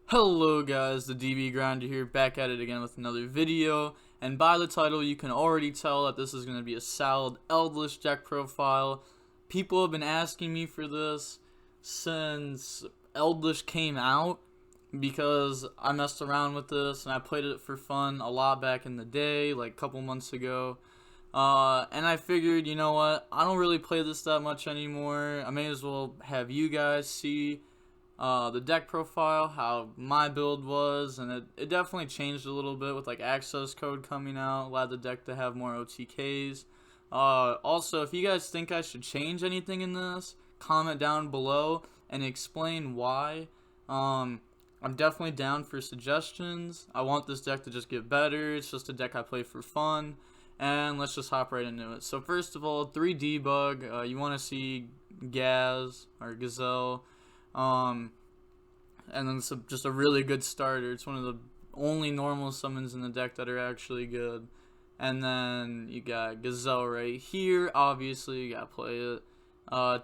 Hello guys, the DB Grinder here, back at it again with another video, and by the title you can already tell that this is going to be a solid Eldlich deck profile. People have been asking me for this since Eldlich came out because I messed around with this and I played it for fun a lot back in the day, like a couple months ago. And I figured, you know what, I don't really play this that much anymore. I may as well have you guys see the deck profile, how my build was, and it definitely changed a little bit with like access code coming out, allowed the deck to have more OTKs. Also, if you guys think I should change anything in this, comment down below and explain why. I'm definitely down for suggestions. I want this deck to just get better. It's just a deck I play for fun, and let's just hop right into it. So first of all, 3 debug. You want to see Gaz or Gazelle. And then just a really good starter. It's one of the only normal summons in the deck that are actually good. And then you got Gazelle right here. Obviously, you gotta play it.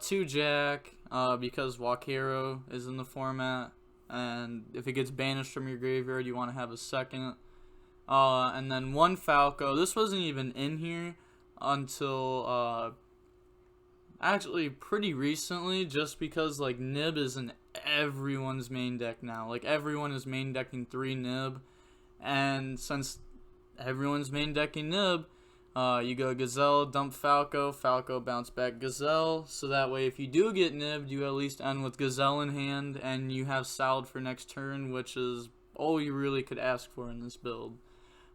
2 Jack, because Walkero is in the format. And if it gets banished from your graveyard, you want to have a second. And then 1 Falco. This wasn't even in here until actually pretty recently, just because like Nib is in everyone's main deck now. Like everyone is main decking 3 Nib, and since everyone's main decking Nib, you go Gazelle, dump Falco, Falco bounce back Gazelle, so that way if you do get Nibbed, you at least end with Gazelle in hand and you have solid for next turn, which is all you really could ask for in this build.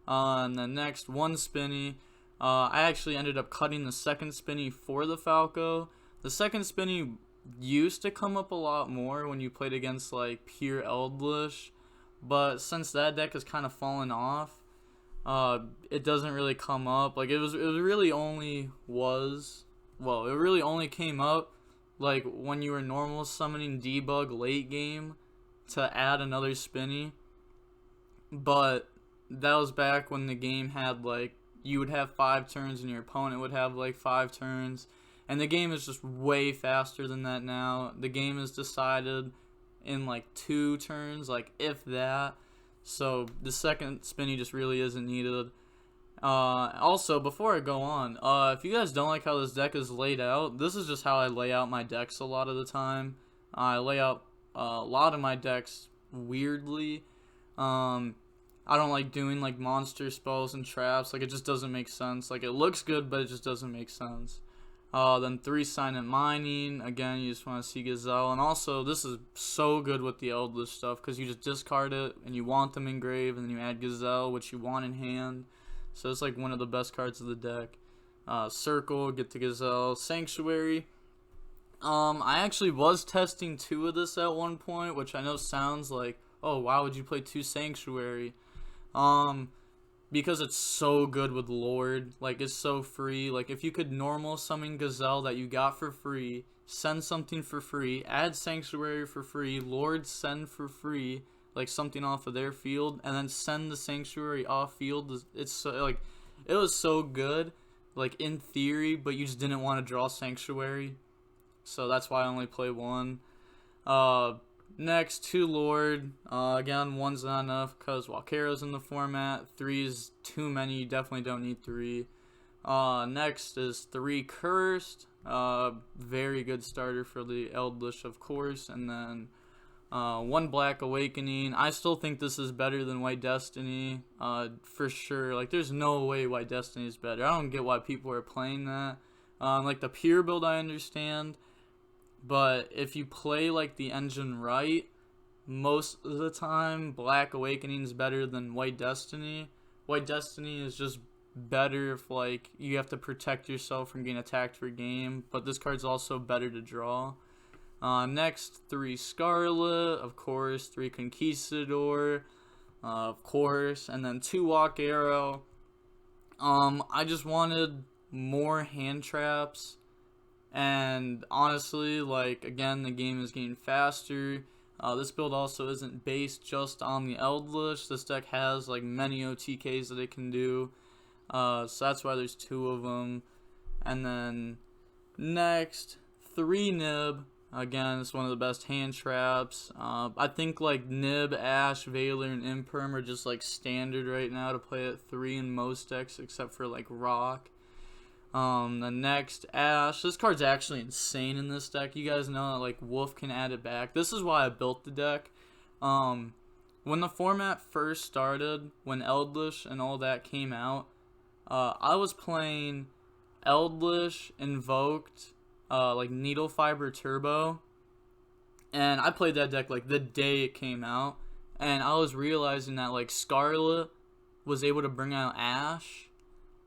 And then next, 1 Spinny. I actually ended up cutting the second Spinny for the Falco. The second Spinny used to come up a lot more when you played against like pure Eldlich, but since that deck has kind of fallen off, it doesn't really come up. Like it really only came up like when you were normal summoning debug late game to add another Spinny, but that was back when the game had like you would have 5 turns and your opponent would have like 5 turns, and the game is just way faster than that now. The game is decided in like 2 turns, like if that, so the second Spinny just really isn't needed. Also, before I go on, if you guys don't like how this deck is laid out, this is just how I lay out my decks a lot of the time. I lay out a lot of my decks weirdly. I don't like doing like monster spells and traps. Like it just doesn't make sense. Like it looks good, but it just doesn't make sense. Then 3 Silent Mining. Again, you just want to see Gazelle. And also, this is so good with the Eldlich stuff because you just discard it and you want them engraved, and then you add Gazelle, which you want in hand. So it's like one of the best cards of the deck. Circle, get to Gazelle. Sanctuary. I actually was testing 2 of this at one point, which I know sounds like, oh, why would you play 2 Sanctuary? Because it's so good with Lord. Like it's so free. Like if you could normal summon Gazelle that you got for free, send something for free, add Sanctuary for free, Lord send for free, like something off of their field, and then send the Sanctuary off field. It's so, like it was so good, like in theory, but you just didn't want to draw Sanctuary, so that's why I only play 1. Next, 2 Lord. Again, 1's not enough because Walkero's in the format. 3 is too many. You definitely don't need 3. Next is 3 Cursed. Very good starter for the Eldlich, of course. And then 1 Black Awakening. I still think this is better than White Destiny. For sure. Like, there's no way White Destiny is better. I don't get why people are playing that. Like, the pure build I understand. But if you play like the engine right, most of the time Black Awakening is better than White Destiny. White Destiny is just better if like you have to protect yourself from getting attacked for game, but this card's also better to draw. Next, 3 Scarlet, of course, 3 Conquistador, of course, and then 2 Walkero. I just wanted more hand traps. And honestly, like, again, the game is getting faster. This build also isn't based just on the Eldlich. This deck has, like, many OTKs that it can do. So that's why there's 2 of them. And then next, 3 Nib. Again, it's one of the best hand traps. I think like Nib, Ash, Veiler, and Imperm are just like standard right now to play at 3 in most decks except for like Rock. The next, Ash. This card's actually insane in this deck. You guys know that like Wolf can add it back. This is why I built the deck. When the format first started, when Eldlich and all that came out, I was playing Eldlich, Invoked, like Needle Fiber Turbo, and I played that deck like the day it came out, and I was realizing that like Scarlet was able to bring out Ash,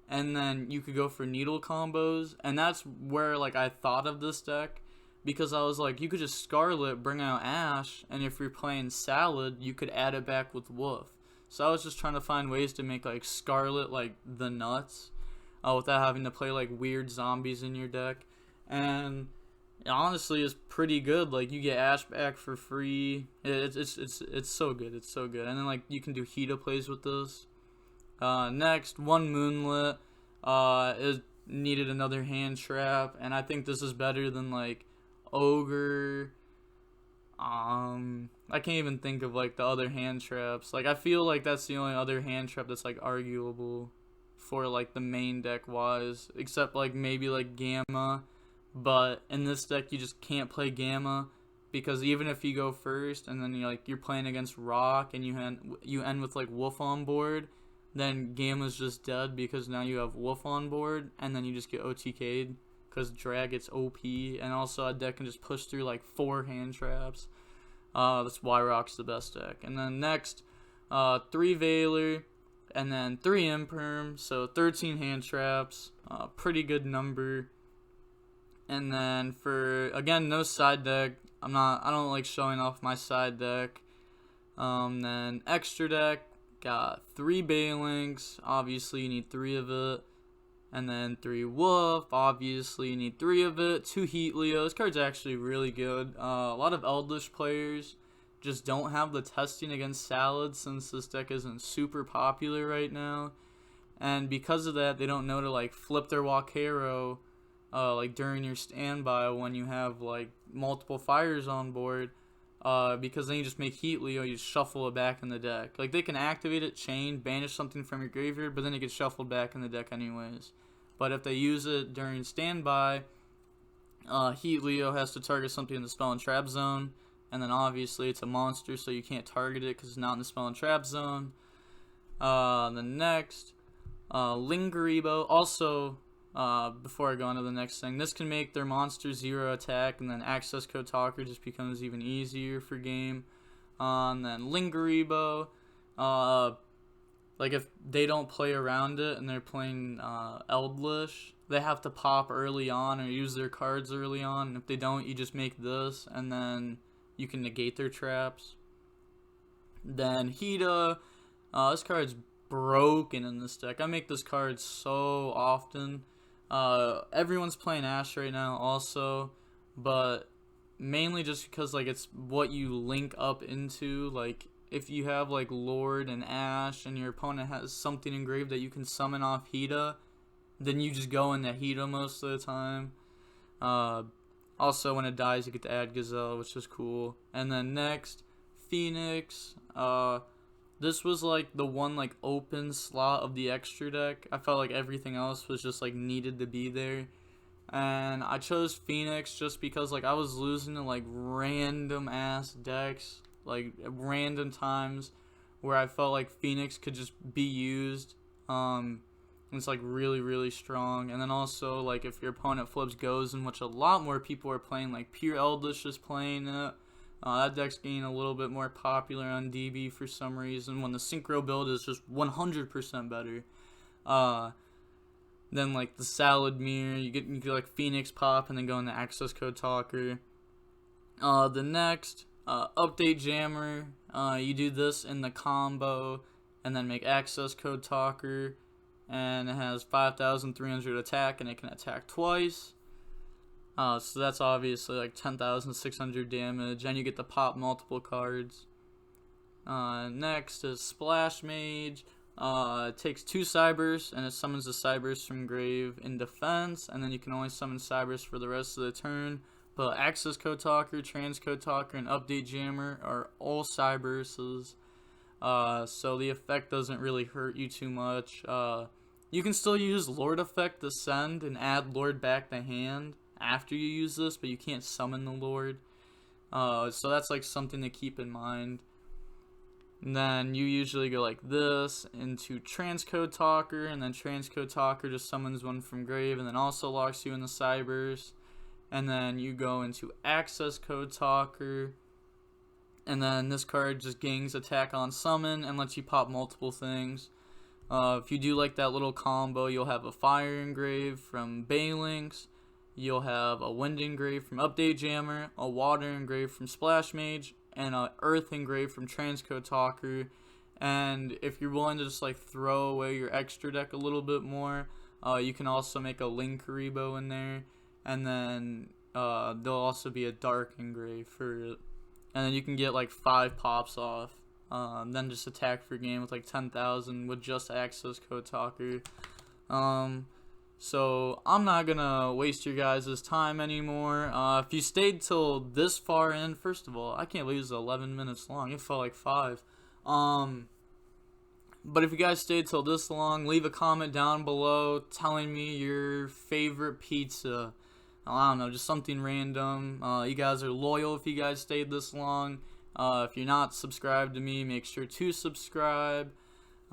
and then you could go for Needle combos, and that's where like I thought of this deck, because I was like, you could just Scarlet, bring out Ash, and if you're playing Salad, you could add it back with Wolf. So I was just trying to find ways to make like Scarlet like the nuts, without having to play like weird zombies in your deck. And honestly, it's pretty good. Like, you get Ash back for free. It's so good. It's so good. And then like you can do Hita plays with this. Next, one Moonlit. It needed another hand trap, and I think this is better than like Ogre. I can't even think of like the other hand traps. Like, I feel like that's the only other hand trap that's like arguable for like the main deck wise, except like maybe like Gamma. But in this deck, you just can't play Gamma, because even if you go first and then you're playing against Rock and you end with like Wolf on board, then Gamma's just dead because now you have Wolf on board, and then you just get OTK'd because Drag gets OP, and also a deck can just push through like 4 hand traps. That's why Rock's the best deck. And then next, 3 Veiler, and then 3 Imperm, so 13 hand traps, pretty good number. And then for, again, no side deck. I don't like showing off my side deck. Then extra deck, got 3 Balinks, obviously you need 3 of it. And then 3 Wolf, obviously you need 3 of it. 2 Heat Leo, this card's actually really good. A lot of Eldlich players just don't have the testing against Salad, since this deck isn't super popular right now. And because of that, they don't know to like flip their Walkero like during your standby when you have like multiple fires on board, because then you just make Heat Leo, you just shuffle it back in the deck. Like, they can activate it, chain, banish something from your graveyard, but then it gets shuffled back in the deck anyways. But if they use it during standby, Heat Leo has to target something in the spell and trap zone, and then obviously it's a monster, so you can't target it because it's not in the spell and trap zone. The next, Lingeribo, also. Before I go on to the next thing, this can make their monster 0 attack, and then access code talker just becomes even easier for game. And then Lingeribo, like if they don't play around it and they're playing Eldlich, they have to pop early on or use their cards early on, and if they don't, you just make this, and then you can negate their traps. Then Hita, this card's broken in this deck. I make this card so often. Everyone's playing Ash right now also, but mainly just because like it's what you link up into. Like, if you have like Lord and Ash and your opponent has something engraved that you can summon off Hita, then you just go into Hita most of the time. Also, when it dies, you get to add Gazelle, which is cool. And then next, Phoenix. This was like the one like open slot of the extra deck. I felt like everything else was just like needed to be there, and I chose Phoenix just because like I was losing to like random ass decks, like random times where I felt like Phoenix could just be used. It's like really strong. And then also like if your opponent flips Gozen, which a lot more people are playing, like Pure Eldlich is playing it. That deck's getting a little bit more popular on DB for some reason, when the Synchro build is just 100% better. Then like the Salad Mirror, you get like Phoenix pop and then go into access code talker. The next, update Jammer, you do this in the combo and then make access code talker, and it has 5,300 attack and it can attack twice. So that's obviously like 10,600 damage, and you get to pop multiple cards. Next is Splash Mage. It takes 2 Cybers, and it summons the Cybers from grave in defense, and then you can only summon Cybers for the rest of the turn, But Access Code Talker, Transcode Talker, and Update Jammer are all Cyberses. So the effect doesn't really hurt you too much. You can still use Lord Effect to send and add Lord back to hand after you use this, but you can't summon the Lord. So that's like something to keep in mind. And then you usually go like this into Transcode Talker, and then Transcode Talker just summons one from grave and then also locks you in the Cybers. And then you go into Access Code Talker, and then this card just gangs attack on summon and lets you pop multiple things. If you do like that little combo, you'll have a Fire Engrave from Balinks, you'll have a Wind Engrave from Update Jammer, a Water Engrave from Splash Mage, and a Earth Engrave from Transcode Talker. And if you're willing to just like throw away your extra deck a little bit more, you can also make a Linkuriboh in there. And then there'll also be a Dark Engrave for it. And then you can get like 5 pops off. Then just attack for game with like 10,000 with just Access Code Talker. So I'm not gonna waste your guys' time anymore. If you stayed till this far in, first of all, I can't believe it's 11 minutes long. It felt like 5. But if you guys stayed till this long, leave a comment down below telling me your favorite pizza. I don't know, just something random. You guys are loyal if you guys stayed this long. If you're not subscribed to me, make sure to subscribe.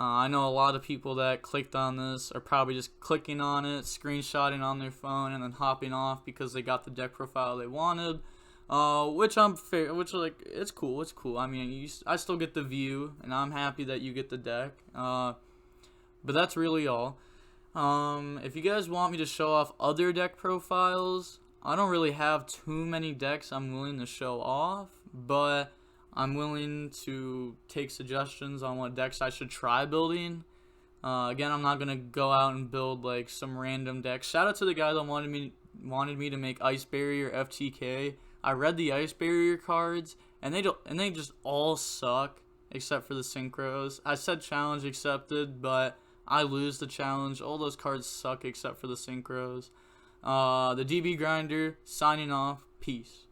I know a lot of people that clicked on this are probably just clicking on it, screenshotting on their phone, and then hopping off because they got the deck profile they wanted. Which I'm fair, which like it's cool. It's cool. I mean, I still get the view, and I'm happy that you get the deck. But that's really all. If you guys want me to show off other deck profiles, I don't really have too many decks I'm willing to show off, but I'm willing to take suggestions on what decks I should try building. Again, I'm not gonna go out and build like some random deck. Shout out to the guy that wanted me to make Ice Barrier FTK. I read the Ice Barrier cards, and they just all suck except for the Synchros. I said challenge accepted, but I lose the challenge. All those cards suck except for the Synchros. The DB Grinder signing off. Peace.